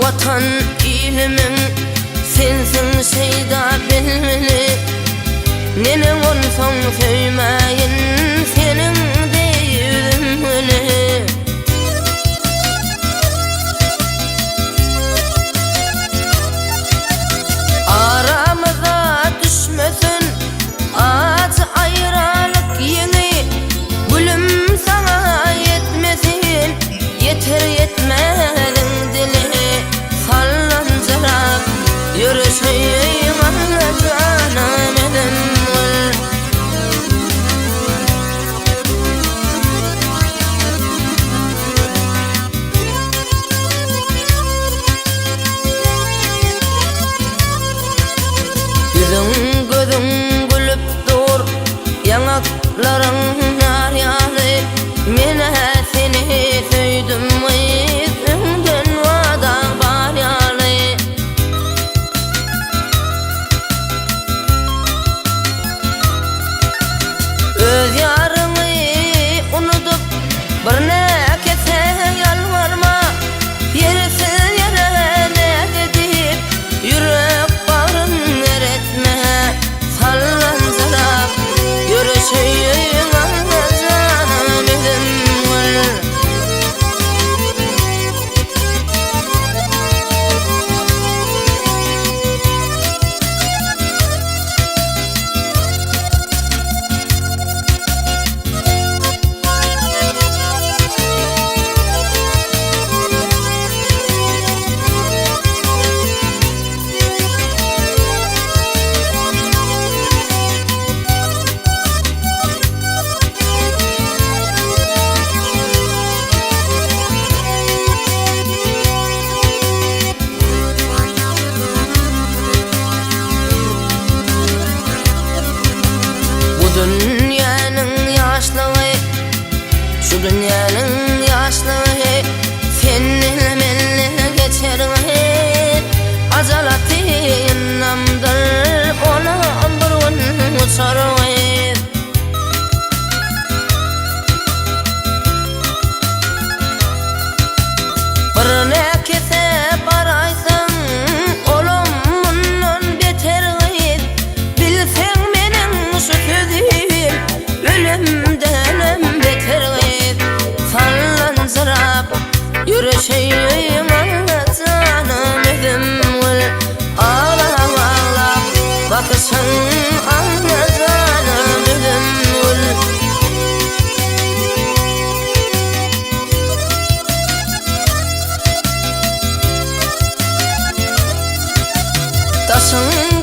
Vatan ilimin sensin şeyda bilmeli. Nene olsan söymeyin senin değilim öyle. Aramıza düşmesin acı ayrılık yeni. Gülüm sana yetmesin yeter yetmedin dili. Sallancırak yürüyüşeyim anlacanım edim. Yüzün gözün gülüp dur, yanakların nar yanı. Mine seni söydüm yüzünden vada var yanı. Öz yarını unutup bir nekese yalvarma. Yersiz yere ne dedip yürek bağrın eretme. Sallancırak yürüyüşeyim anlacanım edim. Dünyanın yaşlığı, şu dünyanın yaşlığı seninle benimle geçer hep. Azalatı yanımdır, ona burun uçar hep. Bir nekese baraysan olum bundan beter hep. Bilsen benim şu sözüm ölümden beter hep. Sallancırak yürüyüşeyim anlacanım edim. Ağlap ağlap bakışın anlacanım edim. Taşın